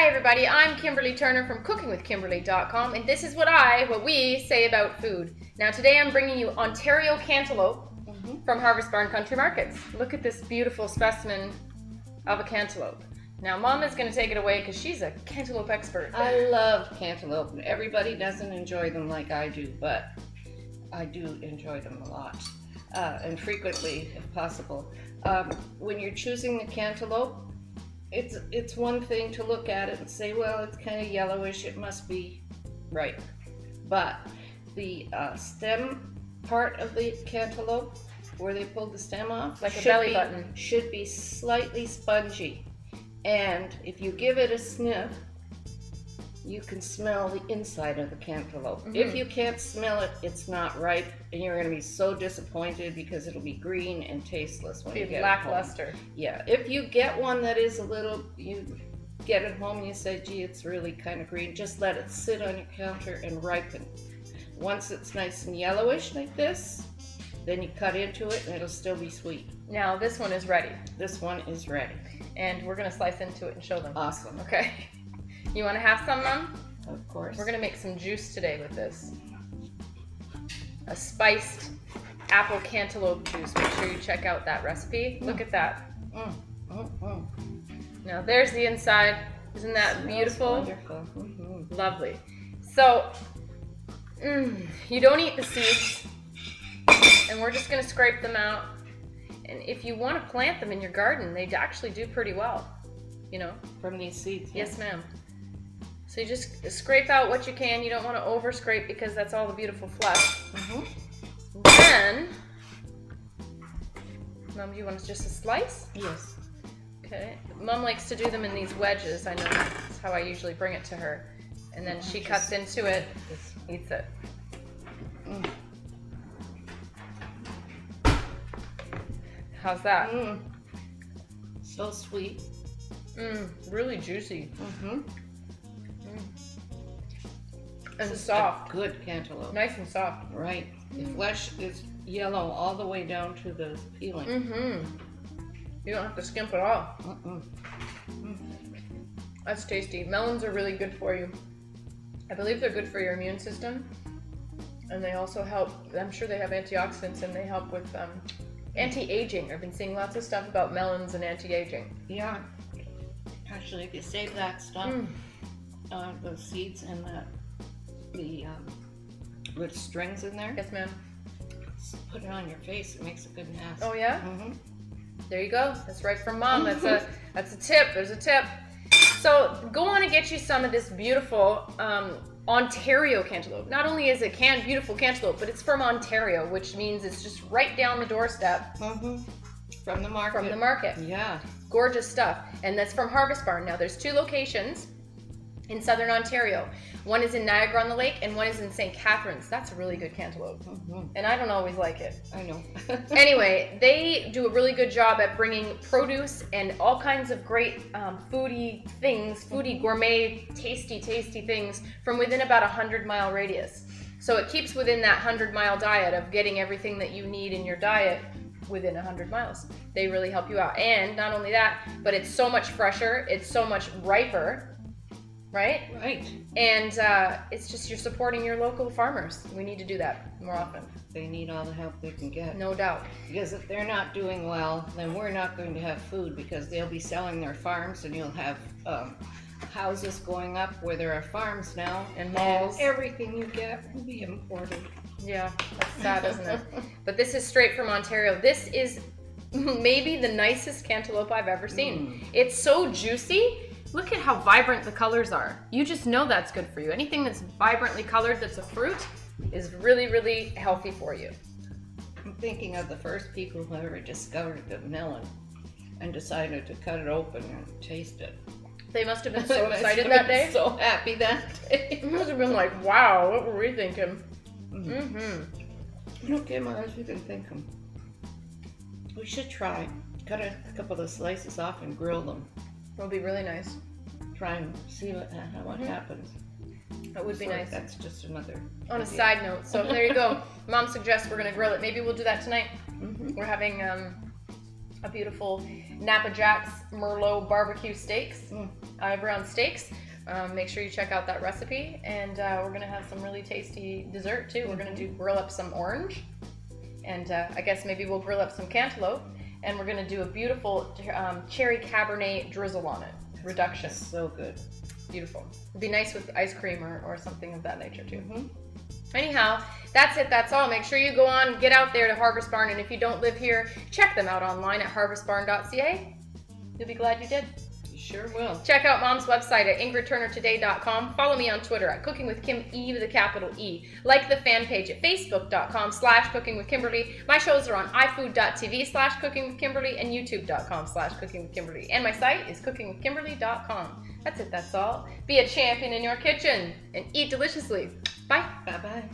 Hi everybody, I'm Kimberly Turner from cookingwithkimberly.com, and this is what we say about food. Now today I'm bringing you Ontario Cantaloupe from Harvest Barn Country Markets. Look at this beautiful specimen of a cantaloupe. Now Mom is going to take it away because she's a cantaloupe expert. I love cantaloupe. Everybody doesn't enjoy them like I do, but I do enjoy them a lot and frequently if possible. When you're choosing the cantaloupe, it's one thing to look at it and say, well, it's kind of yellowish, it must be ripe. But the stem part of the cantaloupe, where they pulled the stem off, like a belly button, should be slightly spongy. And if you give it a sniff, you can smell the inside of the cantaloupe. If you can't smell it, it's not ripe, and you're going to be so disappointed because it'll be green and tasteless when you get lackluster. it home. Yeah, if you get one that is a little, you get it home and you say, gee, it's really kind of green, just let it sit on your counter and ripen. Once it's nice and yellowish like this, then you cut into it and it'll still be sweet. Now this one is ready. This one is ready. And we're going to slice into it and show them. Awesome. Okay. You want to have some, Mom? Of course. We're going to make some juice today with this. A spiced apple cantaloupe juice. Make sure you check out that recipe. Look at that. Now there's the inside. Isn't that beautiful? Wonderful. Lovely. So, you don't eat the seeds, and we're just going to scrape them out. And if you want to plant them in your garden, they actually do pretty well, you know. From these seeds. Yes, ma'am. So you just scrape out what you can. You don't want to over scrape because that's all the beautiful flesh. Then, Mom, do you want just a slice? Yes. Okay. Mom likes to do them in these wedges. I know that's how I usually bring it to her. And then she cuts into it, eats it. How's that? So sweet. Really juicy. And This is soft. a good cantaloupe. Nice and soft. Right. The flesh is yellow all the way down to the peeling. You don't have to skimp at all. That's tasty. Melons are really good for you. I believe they're good for your immune system. And they also help, I'm sure they have antioxidants, and they help with anti-aging. I've been seeing lots of stuff about melons and anti-aging. Yeah. Actually, if you save that stuff, the seeds and the little strings in there. Yes, ma'am. Put it on your face. It makes a good mask. Oh yeah. There you go. That's right from Mom. That's a tip. There's a tip. So go on and get you some of this beautiful Ontario cantaloupe. Not only is it beautiful cantaloupe, but it's from Ontario, which means it's just right down the doorstep. From the market. From the market. Yeah. Gorgeous stuff. And that's from Harvest Barn. Now there's 2 locations in southern Ontario. One is in Niagara-on-the-Lake and one is in St. Catharines. That's a really good cantaloupe. And I don't always like it. I know. Anyway, they do a really good job at bringing produce and all kinds of great foodie things, foodie gourmet, tasty things from within about a 100-mile radius. So it keeps within that 100-mile diet of getting everything that you need in your diet within 100 miles. They really help you out. And not only that, but it's so much fresher, it's so much riper. Right? Right. And it's just you're supporting your local farmers. We need to do that more often. They need all the help they can get. No doubt. Because if they're not doing well, then we're not going to have food, because they'll be selling their farms, and you'll have houses going up where there are farms now. And malls. And everything you get will be imported. Yeah, that's sad, isn't it? But this is straight from Ontario. This is maybe the nicest cantaloupe I've ever seen. It's so juicy. Look at how vibrant the colors are. You just know that's good for you. Anything that's vibrantly colored that's a fruit is really healthy for you. I'm thinking of the first people who ever discovered the melon and decided to cut it open and taste it. They must have been so excited that day. So happy that day. It must have been like, wow, what were we thinking? Okay, Mars, we've been thinking. We should try. Cut a couple of slices off and grill them. It'll be really nice. Try and see what happens. That would be nice. That's just another On a idea. side note, so there you go. Mom suggests we're gonna grill it. Maybe we'll do that tonight. We're having a beautiful Napa Jack's Merlot barbecue steaks, over on steaks. Make sure you check out that recipe, and we're gonna have some really tasty dessert too. We're gonna grill up some orange, and I guess maybe we'll grill up some cantaloupe, and we're gonna do a beautiful cherry Cabernet drizzle on it, reduction. So good. Beautiful. It'd be nice with ice cream or something of that nature too. Anyhow, that's it. That's all. Make sure you go on, get out there to Harvest Barn, and if you don't live here, check them out online at harvestbarn.ca. You'll be glad you did. You sure will. Check out Mom's website at ingridturnertoday.com. Follow me on Twitter at Cooking with Kim, E with a capital E. Like the fan page at facebook.com/cookingwithkimberly. My shows are on ifood.tv/cookingwithkimberly and youtube.com/cookingwithkimberly. And my site is cookingwithkimberly.com. That's it. That's all. Be a champion in your kitchen and eat deliciously. Bye. Bye-bye.